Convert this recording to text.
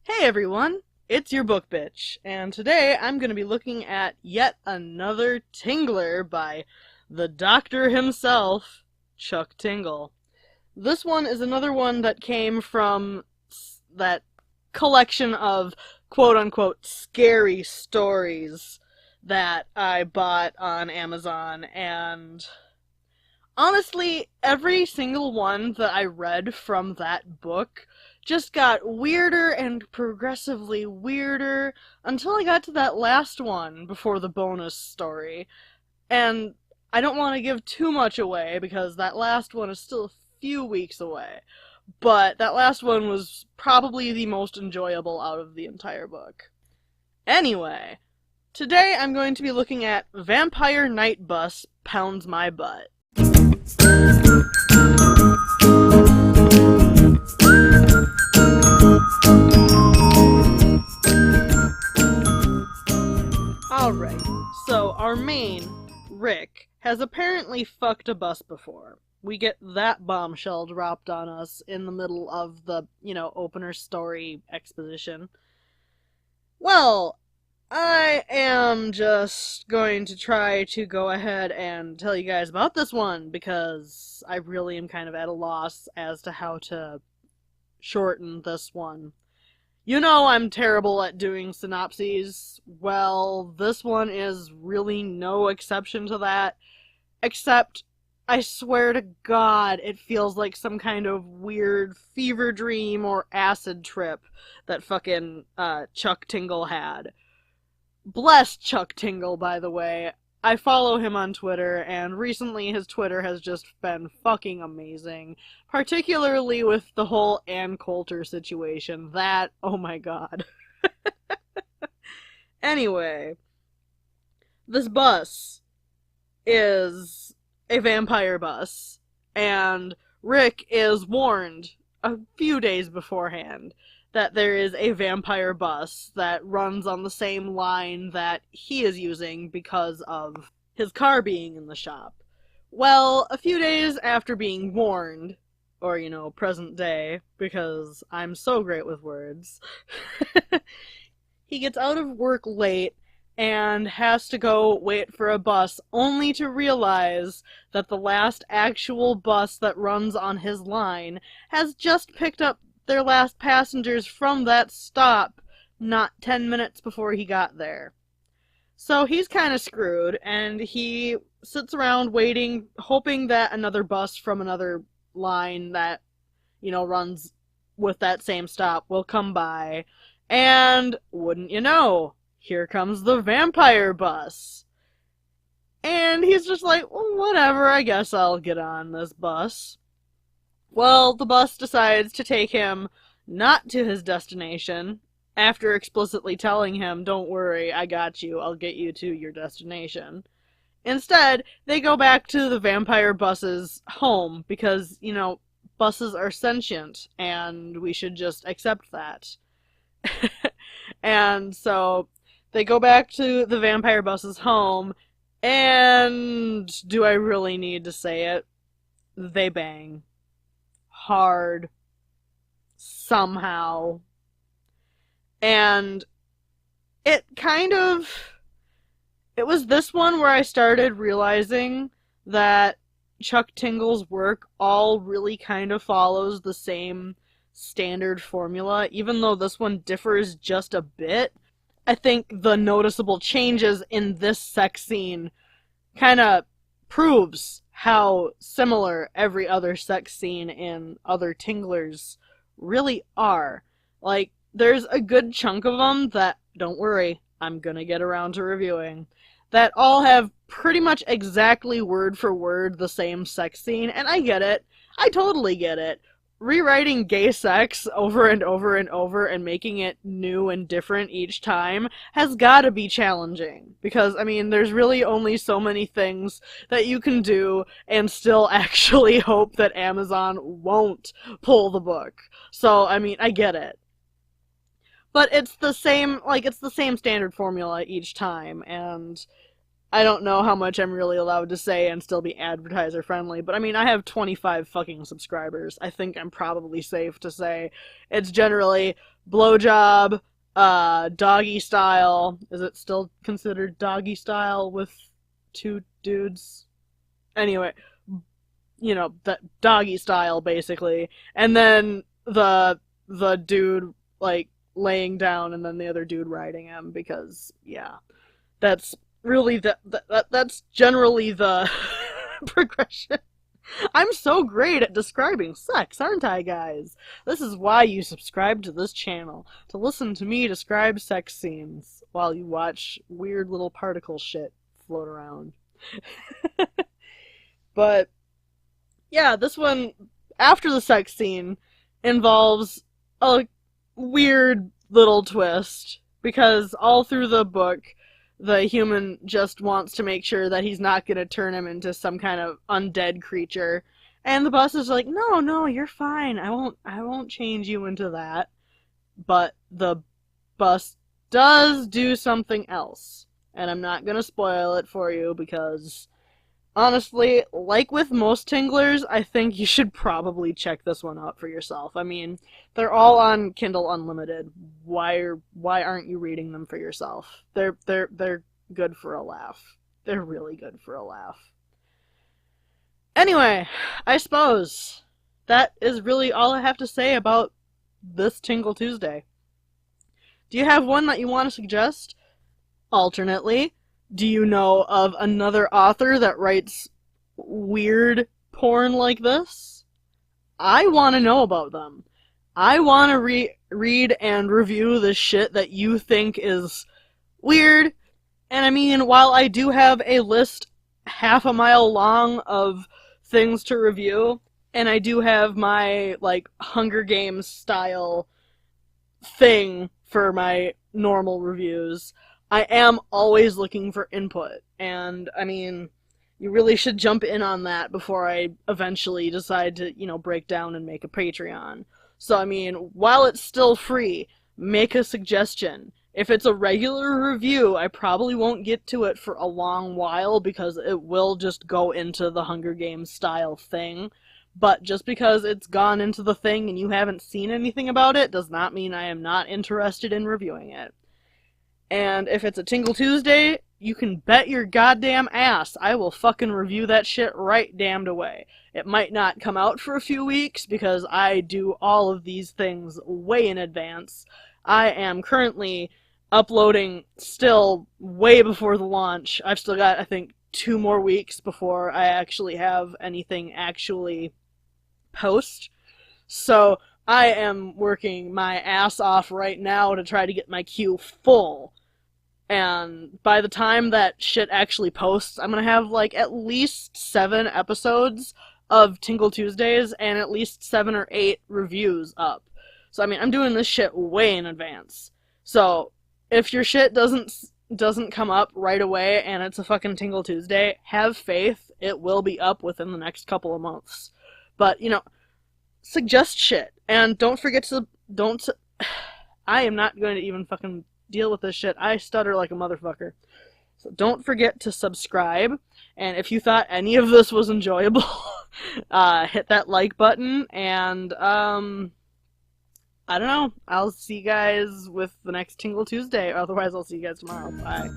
Hey everyone, it's your book bitch, and today I'm going to be looking at yet another Tingler by the Doctor himself, Chuck Tingle. This one is another one that came from that collection of quote-unquote scary stories that I bought on Amazon, and honestly, every single one that I read from that book just got weirder and progressively weirder until I got to that last one before the bonus story. And I don't want to give too much away because that last one is still a few weeks away. But that last one was probably the most enjoyable out of the entire book. Anyway, today I'm going to be looking at Vampire Night Bus Pounds My Butt. Alright, so our main, Rick, has apparently fucked a bus before. We get that bombshell dropped on us in the middle of the, opener story exposition. Well, I am just going to try to go ahead and tell you guys about this one because I really am kind of at a loss as to how to shorten this one. You know I'm terrible at doing synopses. Well, this one is really no exception to that, except I swear to God it feels like some kind of weird fever dream or acid trip that fucking Chuck Tingle had. Bless Chuck Tingle, by the way. I follow him on Twitter, and recently his Twitter has just been fucking amazing. Particularly with the whole Ann Coulter situation. That, oh my god. Anyway, this bus is a vampire bus, and Rick is warned a few days beforehand that there is a vampire bus that runs on the same line that he is using because of his car being in the shop. Well, a few days after being warned, or, present day, because I'm so great with words, he gets out of work late and has to go wait for a bus, only to realize that the last actual bus that runs on his line has just picked up their last passengers from that stop not 10 minutes before he got there. So he's kind of screwed, and he sits around waiting, hoping that another bus from another line that, runs with that same stop will come by. And wouldn't you know, here comes the vampire bus. And he's just like, well, whatever, I guess I'll get on this bus. Well, the bus decides to take him not to his destination, after explicitly telling him, don't worry, I got you, I'll get you to your destination. Instead, they go back to the vampire bus's home, because, buses are sentient, and we should just accept that. And so, they go back to the vampire bus's home, and do I really need to say it? They bang. Hard. Somehow. And it was this one where I started realizing that Chuck Tingle's work all really kind of follows the same standard formula, even though this one differs just a bit. I think the noticeable changes in this sex scene kind of proves how similar every other sex scene in other Tinglers really are. Like, there's a good chunk of them that, don't worry, I'm gonna get around to reviewing, that all have pretty much exactly word for word the same sex scene, and I get it. I totally get it. Rewriting gay sex over and over and over and making it new and different each time has gotta be challenging. Because, there's really only so many things that you can do and still actually hope that Amazon won't pull the book. So, I get it. But it's the same standard formula each time, and I don't know how much I'm really allowed to say and still be advertiser friendly, but I mean, I have 25 fucking subscribers. I think I'm probably safe to say it's generally blowjob, doggy style. Is it still considered doggy style with two dudes? Anyway, you know, that doggy style basically. And then the dude like laying down and then the other dude riding him because yeah. That's really that's generally the progression. I'm so great at describing sex, aren't I, guys? This is why you subscribe to this channel, to listen to me describe sex scenes while you watch weird little particle shit float around. But yeah, this one, after the sex scene, involves a weird little twist because all through the book the human just wants to make sure that he's not going to turn him into some kind of undead creature. And the bus is like, no, no, you're fine. I won't change you into that. But the bus does do something else. And I'm not going to spoil it for you because, honestly, like with most Tinglers, I think you should probably check this one out for yourself. I mean, they're all on Kindle Unlimited. Why aren't you reading them for yourself? They're good for a laugh. They're really good for a laugh. Anyway, I suppose that is really all I have to say about this Tingle Tuesday. Do you have one that you want to suggest? Alternately, do you know of another author that writes weird porn like this? I want to know about them. I want to read and review the shit that you think is weird. And I mean, while I do have a list half a mile long of things to review, and I do have my, like, Hunger Games style thing for my normal reviews, I am always looking for input. And, I mean, you really should jump in on that before I eventually decide to, you know, break down and make a Patreon. So, I mean, while it's still free, make a suggestion. If it's a regular review, I probably won't get to it for a long while because it will just go into the Hunger Games style thing. But just because it's gone into the thing and you haven't seen anything about it does not mean I am not interested in reviewing it. And if it's a Tingle Tuesday, you can bet your goddamn ass I will fucking review that shit right damned away. It might not come out for a few weeks because I do all of these things way in advance. I am currently uploading still way before the launch. I've still got, I think, 2 more weeks before I actually have anything actually post. So I am working my ass off right now to try to get my queue full. And by the time that shit actually posts, I'm gonna have, like, at least 7 episodes of Tingle Tuesdays and at least 7 or 8 reviews up. So, I mean, I'm doing this shit way in advance. So, if your shit doesn't come up right away and it's a fucking Tingle Tuesday, have faith, it will be up within the next couple of months. But, you know, suggest shit. And don't forget to, I am not going to even fucking deal with this shit. I stutter like a motherfucker. So don't forget to subscribe. And if you thought any of this was enjoyable, hit that like button. And, I don't know. I'll see you guys with the next Tingle Tuesday. Otherwise, I'll see you guys tomorrow. Bye.